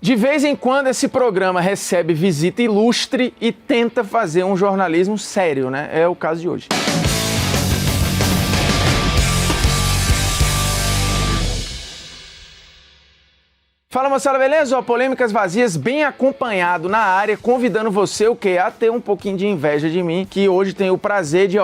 De vez em quando esse programa recebe visita ilustre e tenta fazer um jornalismo sério, né? É o caso de hoje. Fala, moçada, beleza? Polêmicas Vazias, bem acompanhado na área, convidando você o quê? A ter um pouquinho de inveja de mim, que hoje tenho o prazer de,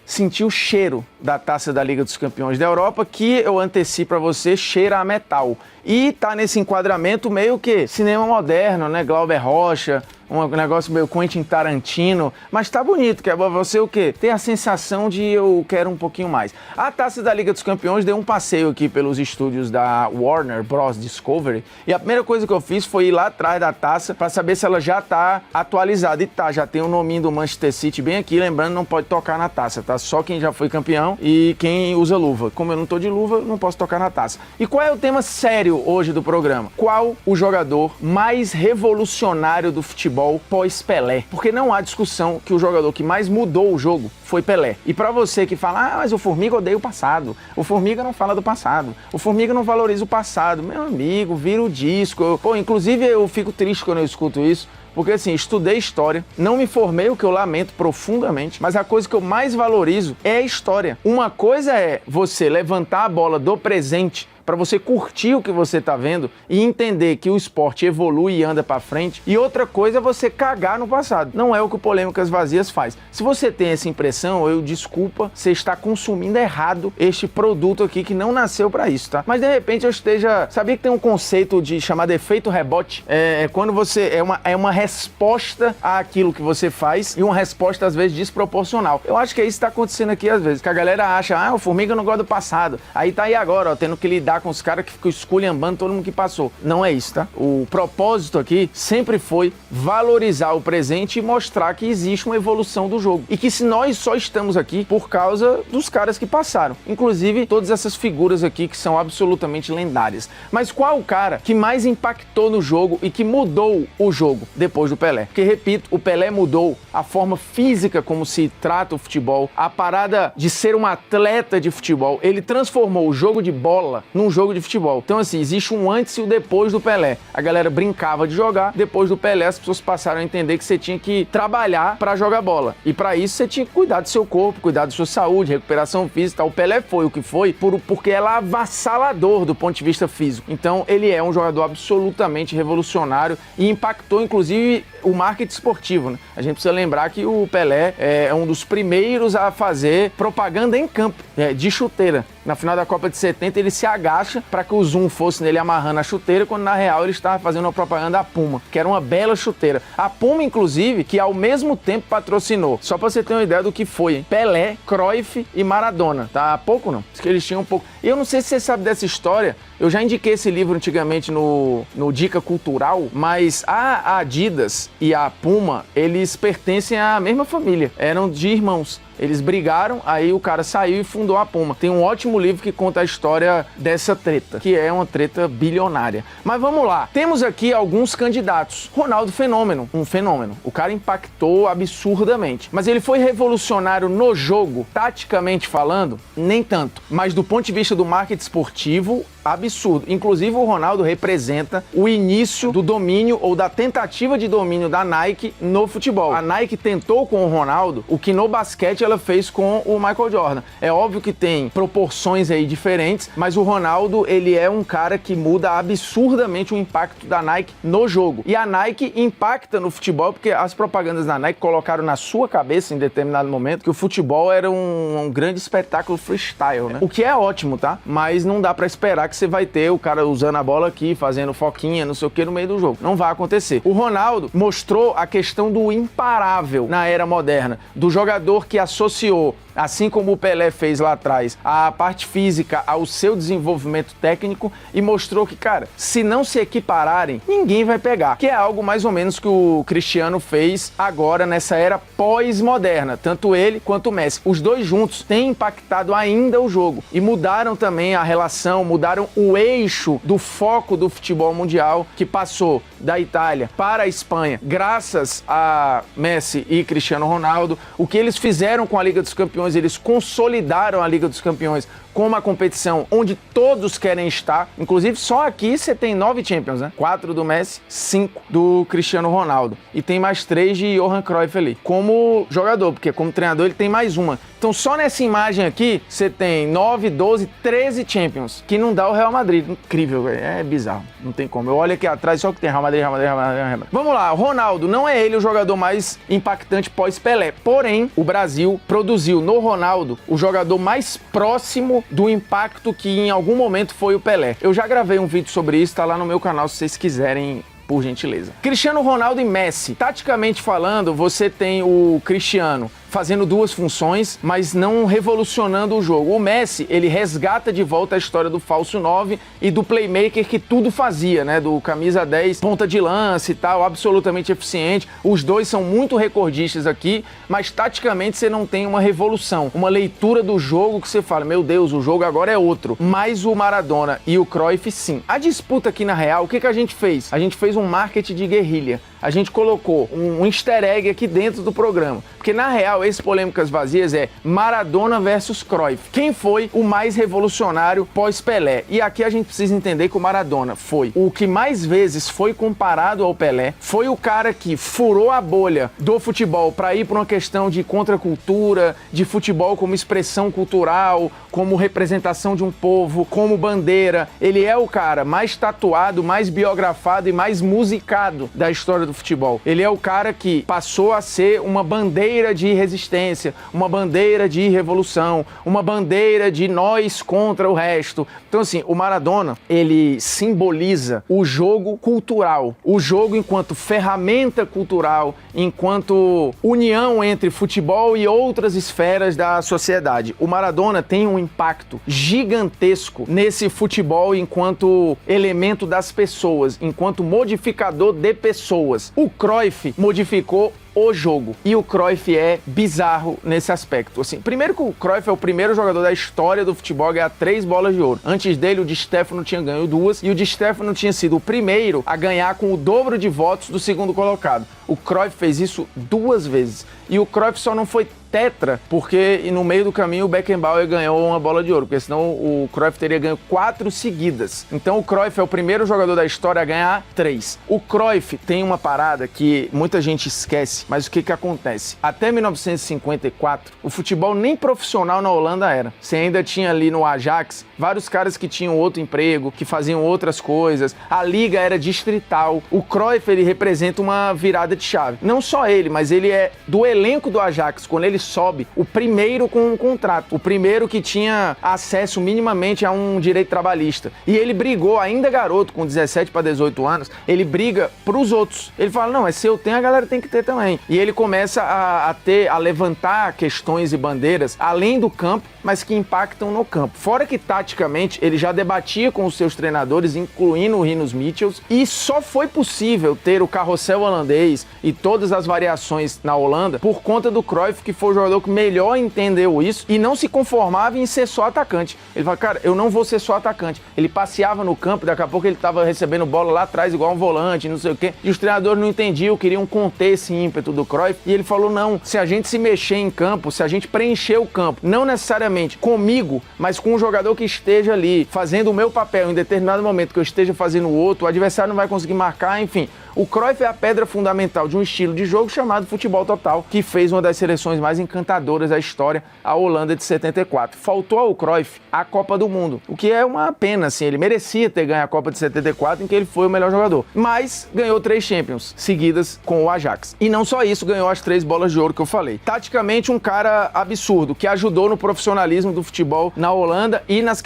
sentir o cheiro da Taça da Liga dos Campeões da Europa, que eu antecipo pra você, cheira a metal. E tá nesse enquadramento meio que cinema moderno, né? Glauber Rocha, um negócio meio Quentin Tarantino, mas tá bonito, que é você o quê? Ter a sensação de eu quero um pouquinho mais. A Taça da Liga dos Campeões deu um passeio aqui pelos estúdios da Warner Bros. Discovery, e a primeira coisa que eu fiz foi ir lá atrás da taça para saber se ela já tá atualizada. E tá, já tem o nominho do Manchester City bem aqui, lembrando, não pode tocar na taça, tá? Só quem já foi campeão e quem usa luva. Como eu não tô de luva, não posso tocar na taça. E qual é o tema sério hoje do programa? Qual o jogador mais revolucionário do futebol pós-Pelé? Porque não há discussão que o jogador que mais mudou o jogo foi Pelé. E pra você que fala, mas o Formiga odeia o passado, o Formiga não fala do passado, o Formiga não valoriza o passado, meu amigo, vira o disco. Inclusive eu fico triste quando eu escuto isso, porque assim, estudei história, não me formei, o que eu lamento profundamente, mas a coisa que eu mais valorizo é a história. Uma coisa é você levantar a bola do presente para você curtir o que você tá vendo e entender que o esporte evolui e anda para frente. E outra coisa é você cagar no passado. Não é o que o Polêmicas Vazias faz. Se você tem essa impressão, desculpa, você está consumindo errado este produto aqui que não nasceu para isso, tá? Mas de repente eu esteja... Sabia que tem um conceito de chamado efeito rebote? É quando você... É uma resposta àquilo que você faz e uma resposta às vezes desproporcional. Eu acho que é isso que tá acontecendo aqui às vezes. Que a galera acha, o Formiga não gosta do passado. Aí tá aí agora, tendo que lidar com os caras que ficam esculhambando todo mundo que passou. Não é isso, tá? O propósito aqui sempre foi valorizar o presente e mostrar que existe uma evolução do jogo. E que se nós só estamos aqui por causa dos caras que passaram. Inclusive, todas essas figuras aqui que são absolutamente lendárias. Mas qual o cara que mais impactou no jogo e que mudou o jogo depois do Pelé? Porque, repito, o Pelé mudou a forma física como se trata o futebol, a parada de ser um atleta de futebol. Ele transformou o jogo de bola num jogo de futebol. Então, assim, existe um antes e o depois do Pelé. A galera brincava de jogar, depois do Pelé as pessoas passaram a entender que você tinha que trabalhar pra jogar bola. E pra isso você tinha que cuidar do seu corpo, cuidar da sua saúde, recuperação física. O Pelé foi o que foi porque ela é avassalador do ponto de vista físico. Então, ele é um jogador absolutamente revolucionário e impactou, inclusive, o marketing esportivo, né? A gente precisa lembrar que o Pelé é um dos primeiros a fazer propaganda em campo, de chuteira. Na final da Copa de 70, ele se agacha para que o zoom fosse nele amarrando a chuteira, quando na real ele estava fazendo uma propaganda da Puma, que era uma bela chuteira. A Puma, inclusive, que ao mesmo tempo patrocinou, só para você ter uma ideia do que foi, hein? Pelé, Cruyff e Maradona, tá? Pouco não, diz que eles tinham um pouco. Eu não sei se você sabe dessa história, eu já indiquei esse livro antigamente no Dica Cultural, mas a Adidas e a Puma, eles pertencem à mesma família, eram de irmãos. Eles brigaram, aí o cara saiu e fundou a Puma. Tem um ótimo livro que conta a história dessa treta, que é uma treta bilionária. Mas vamos lá, temos aqui alguns candidatos. Ronaldo Fenômeno, um fenômeno. O cara impactou absurdamente. Mas ele foi revolucionário no jogo, taticamente falando, nem tanto. Mas do ponto de vista do marketing esportivo, absurdo. Inclusive o Ronaldo representa o início do domínio ou da tentativa de domínio da Nike no futebol. A Nike tentou com o Ronaldo o que no basquete ela fez com o Michael Jordan. É óbvio que tem proporções aí diferentes, mas o Ronaldo, ele é um cara que muda absurdamente o impacto da Nike no jogo. E a Nike impacta no futebol porque as propagandas da Nike colocaram na sua cabeça em determinado momento que o futebol era um grande espetáculo freestyle, né? O que é ótimo, tá? Mas não dá pra esperar que você vai ter o cara usando a bola aqui, fazendo foquinha, não sei o que, no meio do jogo. Não vai acontecer. O Ronaldo mostrou a questão do imparável na era moderna, do jogador que associou, assim como o Pelé fez lá atrás, a parte física ao seu desenvolvimento técnico e mostrou que, cara, se não se equipararem, ninguém vai pegar. Que é algo mais ou menos que o Cristiano fez agora nessa era pós-moderna, tanto ele quanto o Messi. Os dois juntos têm impactado ainda o jogo e mudaram também a relação, mudaram o eixo do foco do futebol mundial, que passou da Itália para a Espanha, graças a Messi e Cristiano Ronaldo. O que eles fizeram com a Liga dos Campeões, eles consolidaram a Liga dos Campeões com uma competição onde todos querem estar. Inclusive, só aqui você tem 9 Champions, né? 4 do Messi, 5 do Cristiano Ronaldo. E tem mais 3 de Johan Cruyff ali. Como jogador, porque como treinador ele tem mais uma. Então, só nessa imagem aqui, você tem 9, 12, 13 Champions, que não dá o Real Madrid. Incrível, velho. É bizarro. Não tem como. Eu olho aqui atrás, só que tem Real Madrid, Real Madrid, Real Madrid, Real Madrid. Vamos lá. Ronaldo, não é ele o jogador mais impactante pós-Pelé. Porém, o Brasil produziu no Ronaldo o jogador mais próximo do impacto que em algum momento foi o Pelé. Eu já gravei um vídeo sobre isso, tá lá no meu canal se vocês quiserem, por gentileza. Cristiano Ronaldo e Messi. Taticamente falando, você tem o Cristiano fazendo duas funções, mas não revolucionando o jogo. O Messi, ele resgata de volta a história do falso 9 e do playmaker que tudo fazia, né? Do camisa 10, ponta de lance e tal, absolutamente eficiente. Os dois são muito recordistas aqui, mas taticamente você não tem uma revolução, uma leitura do jogo que você fala, meu Deus, o jogo agora é outro. Mas o Maradona e o Cruyff, sim. A disputa aqui na real, o que a gente fez? A gente fez um marketing de guerrilha. A gente colocou um easter egg aqui dentro do programa. Porque, na real, esse Polêmicas Vazias é Maradona versus Cruyff. Quem foi o mais revolucionário pós-Pelé? E aqui a gente precisa entender que o Maradona foi o que mais vezes foi comparado ao Pelé, foi o cara que furou a bolha do futebol para ir para uma questão de contracultura, de futebol como expressão cultural, como representação de um povo, como bandeira. Ele é o cara mais tatuado, mais biografado e mais musicado da história do futebol. Ele é o cara que passou a ser uma bandeira de resistência, uma bandeira de revolução, uma bandeira de nós contra o resto. Então, assim, o Maradona, ele simboliza o jogo cultural, o jogo enquanto ferramenta cultural, enquanto união entre futebol e outras esferas da sociedade. O Maradona tem um impacto gigantesco nesse futebol enquanto elemento das pessoas, enquanto modificador de pessoas. O Cruyff modificou o jogo. E o Cruyff é bizarro nesse aspecto. Assim, primeiro que o Cruyff é o primeiro jogador da história do futebol a ganhar 3 bolas de ouro. Antes dele, o Di Stéfano tinha ganho 2 e o Di Stéfano tinha sido o primeiro a ganhar com o dobro de votos do segundo colocado. O Cruyff fez isso 2 vezes. E o Cruyff só não foi tetra, porque no meio do caminho o Beckenbauer ganhou uma bola de ouro, porque senão o Cruyff teria ganho 4 seguidas. Então o Cruyff é o primeiro jogador da história a ganhar 3. O Cruyff tem uma parada que muita gente esquece, mas o que acontece? Até 1954, o futebol nem profissional na Holanda era. Você ainda tinha ali no Ajax vários caras que tinham outro emprego, que faziam outras coisas. A liga era distrital. O Cruyff, ele representa uma virada de chave. Não só ele, mas ele é do elenco do Ajax, quando ele sobe, o primeiro com um contrato, o primeiro que tinha acesso minimamente a um direito trabalhista. E ele brigou, ainda garoto, com 17 para 18 anos, ele briga pros outros. Ele fala, não, se eu tenho, a galera tem que ter também. E ele começa a levantar questões e bandeiras além do campo, mas que impactam no campo. Fora que, taticamente, ele já debatia com os seus treinadores, incluindo o Rinus Michels, e só foi possível ter o carrossel holandês e todas as variações na Holanda por conta do Cruyff, que foi o jogador que melhor entendeu isso e não se conformava em ser só atacante. Ele fala, cara, eu não vou ser só atacante. Ele passeava no campo, daqui a pouco ele estava recebendo bola lá atrás, igual um volante, não sei o quê, e os treinadores não entendiam, queriam conter esse ímpeto do Cruyff, e ele falou, não, se a gente se mexer em campo, se a gente preencher o campo, não necessariamente comigo, mas com um jogador que esteja ali, fazendo o meu papel em determinado momento, que eu esteja fazendo o outro, o adversário não vai conseguir marcar, enfim. O Cruyff é a pedra fundamental de um estilo de jogo chamado futebol total, que fez uma das seleções mais encantadoras da história, a Holanda de 74. Faltou ao Cruyff a Copa do Mundo, o que é uma pena, assim, ele merecia ter ganho a Copa de 74, em que ele foi o melhor jogador. Mas ganhou 3 Champions seguidas com o Ajax. E não só isso, ganhou as 3 bolas de ouro que eu falei. Taticamente, um cara absurdo, que ajudou no profissionalismo do futebol na Holanda e nas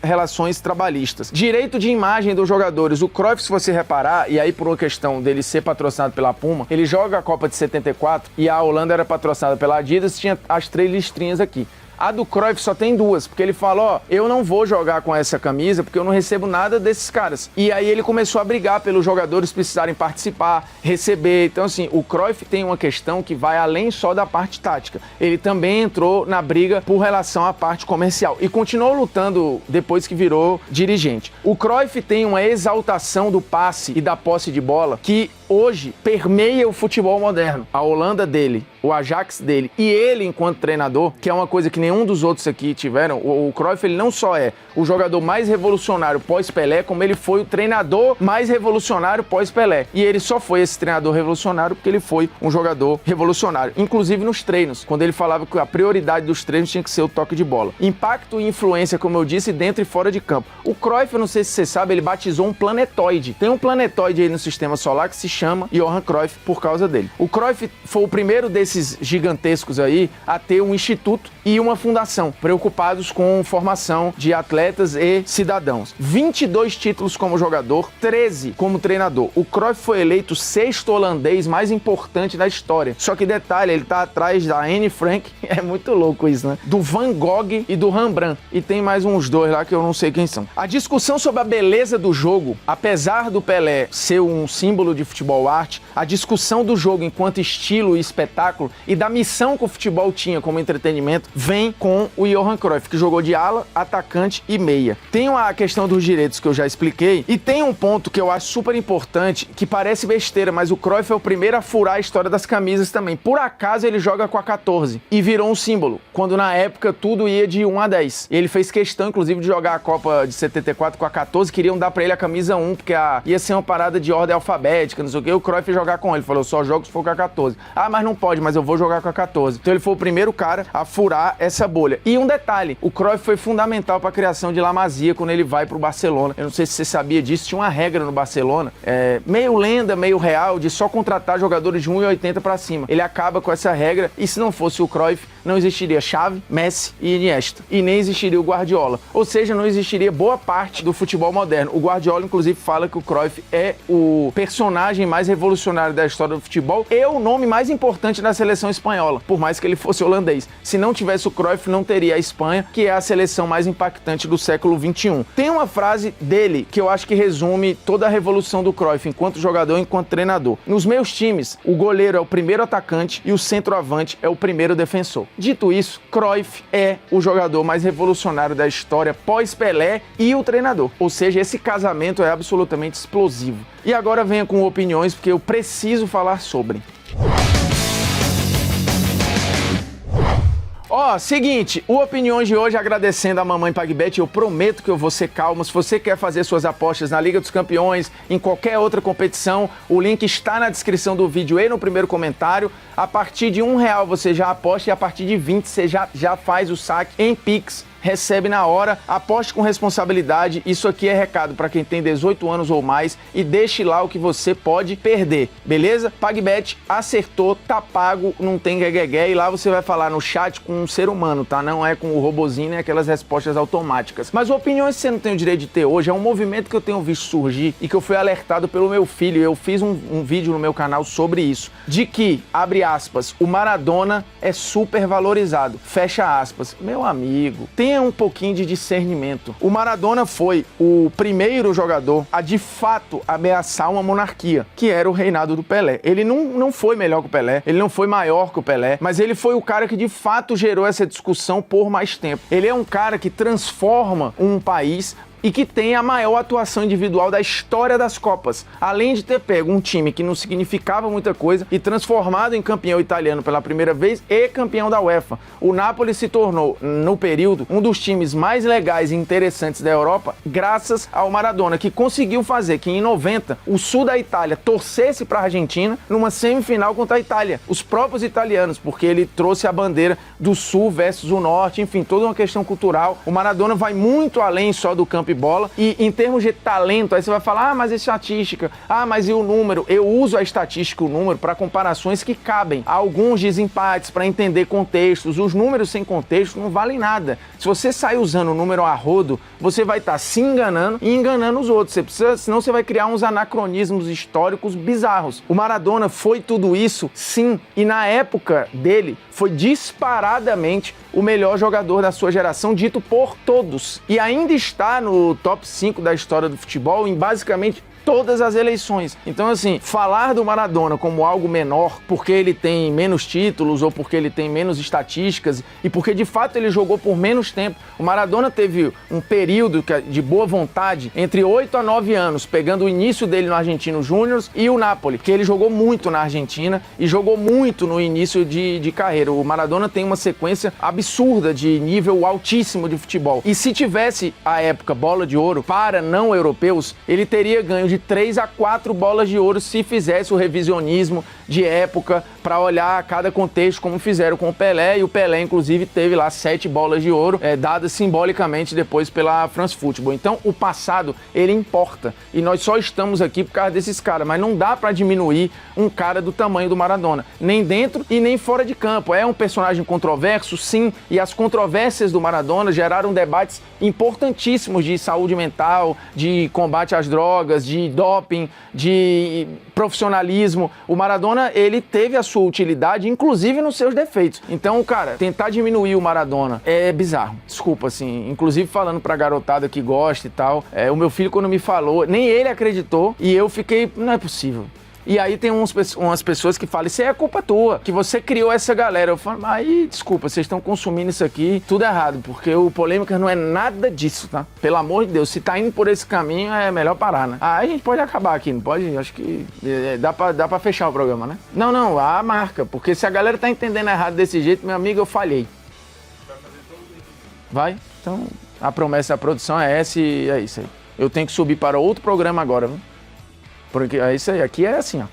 relações trabalhistas. Direito de imagem dos jogadores. O Cruyff, se você reparar, e aí por uma questão dele ser patrocinado pela Puma, ele joga a Copa de 74 e a Holanda era patrocinada pela Adidas, tinha as 3 listrinhas aqui. A do Cruyff só tem 2, porque ele fala, ó, eu não vou jogar com essa camisa porque eu não recebo nada desses caras. E aí ele começou a brigar pelos jogadores precisarem participar, receber. Então, assim, o Cruyff tem uma questão que vai além só da parte tática. Ele também entrou na briga por relação à parte comercial e continuou lutando depois que virou dirigente. O Cruyff tem uma exaltação do passe e da posse de bola que hoje permeia o futebol moderno. A Holanda dele, o Ajax dele e ele enquanto treinador, que é uma coisa que nem nenhum dos outros aqui tiveram, o Cruyff ele não só é o jogador mais revolucionário pós-Pelé, como ele foi o treinador mais revolucionário pós-Pelé. E ele só foi esse treinador revolucionário porque ele foi um jogador revolucionário, inclusive nos treinos, quando ele falava que a prioridade dos treinos tinha que ser o toque de bola. Impacto e influência, como eu disse, dentro e fora de campo. O Cruyff, eu não sei se você sabe, ele batizou um planetóide. Tem um planetóide aí no sistema solar que se chama Johan Cruyff por causa dele. O Cruyff foi o primeiro desses gigantescos aí a ter um instituto e uma fundação preocupados com formação de atletas e cidadãos. 22 títulos como jogador, 13 como treinador. O Cruyff foi eleito o 6º holandês mais importante da história. Só que detalhe, ele tá atrás da Anne Frank, é muito louco isso, né? Do Van Gogh e do Rembrandt. E tem mais uns dois lá que eu não sei quem são. A discussão sobre a beleza do jogo, apesar do Pelé ser um símbolo de futebol arte, a discussão do jogo enquanto estilo e espetáculo e da missão que o futebol tinha como entretenimento, vem com o Johan Cruyff, que jogou de ala, atacante e meia. Tem a questão dos direitos que eu já expliquei, e tem um ponto que eu acho super importante, que parece besteira, mas o Cruyff é o primeiro a furar a história das camisas também. Por acaso ele joga com a 14 e virou um símbolo, quando na época tudo ia de 1 a 10. Ele fez questão, inclusive, de jogar a Copa de 74 com a 14, queriam dar pra ele a camisa 1, porque ia ser uma parada de ordem alfabética, não sei o que, o Cruyff ia jogar com ele, falou, só jogo se for com a 14. Ah, mas não pode, mas eu vou jogar com a 14. Então ele foi o primeiro cara a furar essa bolha. E um detalhe, o Cruyff foi fundamental para a criação de La Masia quando ele vai pro Barcelona. Eu não sei se você sabia disso, tinha uma regra no Barcelona, meio lenda, meio real, de só contratar jogadores de 1,80 para cima. Ele acaba com essa regra e se não fosse o Cruyff, não existiria Xavi, Messi e Iniesta. E nem existiria o Guardiola. Ou seja, não existiria boa parte do futebol moderno. O Guardiola, inclusive, fala que o Cruyff é o personagem mais revolucionário da história do futebol e o nome mais importante da seleção espanhola, por mais que ele fosse holandês. Se não tivesse o Cruyff, não teria a Espanha, que é a seleção mais impactante do século XXI. Tem uma frase dele que eu acho que resume toda a revolução do Cruyff enquanto jogador e enquanto treinador. Nos meus times, o goleiro é o primeiro atacante e o centroavante é o primeiro defensor. Dito isso, Cruyff é o jogador mais revolucionário da história pós-Pelé e o treinador. Ou seja, esse casamento é absolutamente explosivo. E agora venha com opiniões, porque eu preciso falar sobre. Seguinte, o Opiniões de hoje agradecendo a mamãe PagBet, eu prometo que eu vou ser calmo. Se você quer fazer suas apostas na Liga dos Campeões, em qualquer outra competição, o link está na descrição do vídeo e no primeiro comentário. A partir de R$1 você já aposta e a partir de 20 você já faz o saque em Pix. Recebe na hora, aposte com responsabilidade, isso aqui é recado para quem tem 18 anos ou mais e deixe lá o que você pode perder, beleza? PagBet acertou, tá pago, não tem gueguegué e lá você vai falar no chat com um ser humano, tá? Não é com o robozinho, nem aquelas respostas automáticas. Mas opiniões que você não tem o direito de ter hoje é um movimento que eu tenho visto surgir e que eu fui alertado pelo meu filho, eu fiz um vídeo no meu canal sobre isso, de que, abre aspas, o Maradona é super valorizado, fecha aspas. Meu amigo, tenha um pouquinho de discernimento. O Maradona foi o primeiro jogador a, de fato, ameaçar uma monarquia, que era o reinado do Pelé. Ele não foi melhor que o Pelé, ele não foi maior que o Pelé, mas ele foi o cara que, de fato, gerou essa discussão por mais tempo. Ele é um cara que transforma um país e que tem a maior atuação individual da história das Copas. Além de ter pego um time que não significava muita coisa e transformado em campeão italiano pela primeira vez e campeão da UEFA. O Napoli se tornou, no período, um dos times mais legais e interessantes da Europa, graças ao Maradona, que conseguiu fazer que em 90 o sul da Itália torcesse para a Argentina numa semifinal contra a Itália. Os próprios italianos, porque ele trouxe a bandeira do sul versus o norte, enfim, toda uma questão cultural. O Maradona vai muito além só do campo e bola, e em termos de talento, aí você vai falar, mas estatística, mas e o número? Eu uso a estatística e o número para comparações que cabem a alguns desempates, para entender contextos. Os números sem contexto não valem nada. Se você sair usando o número a rodo, você vai estar se enganando e enganando os outros. Senão você vai criar uns anacronismos históricos bizarros. O Maradona foi tudo isso, sim, e na época dele foi disparadamente o melhor jogador da sua geração, dito por todos. E ainda está no top 5 da história do futebol em basicamente todas as eleições. Então, assim, falar do Maradona como algo menor porque ele tem menos títulos ou porque ele tem menos estatísticas e porque, de fato, ele jogou por menos tempo. O Maradona teve um período de boa vontade entre 8 a 9 anos, pegando o início dele no Argentino Júnior e o Napoli, que ele jogou muito na Argentina e jogou muito no início de carreira. O Maradona tem uma sequência absurda de nível altíssimo de futebol. E se tivesse, à época, bola de ouro para não europeus, ele teria ganho de 3 a 4 bolas de ouro se fizesse o revisionismo de época para olhar cada contexto, como fizeram com o Pelé, e o Pelé, inclusive, teve lá 7 bolas de ouro, dadas simbolicamente depois pela France Football. Então, o passado, ele importa, e nós só estamos aqui por causa desses caras, mas não dá para diminuir um cara do tamanho do Maradona, nem dentro e nem fora de campo. É um personagem controverso, sim, e as controvérsias do Maradona geraram debates importantíssimos de saúde mental, de combate às drogas, de doping, de profissionalismo. O Maradona, ele teve a sua utilidade, inclusive nos seus defeitos. Então, cara, tentar diminuir o Maradona é bizarro. Desculpa, assim, inclusive falando pra garotada que gosta e tal, o meu filho, quando me falou, nem ele acreditou e eu fiquei, não é possível. E aí tem umas pessoas que falam, isso aí é culpa tua, que você criou essa galera. Eu falo, aí, desculpa, vocês estão consumindo isso aqui tudo errado, porque o Polêmicas não é nada disso, tá? Pelo amor de Deus, se tá indo por esse caminho, é melhor parar, né? Aí a gente pode acabar aqui, não pode? Acho que dá pra fechar o programa, né? Não, a marca, porque se a galera tá entendendo errado desse jeito, meu amigo, eu falhei. Vai? Então, a promessa da produção é essa e é isso aí. Eu tenho que subir para outro programa agora, viu? Porque é isso aí, aqui é assim, ó.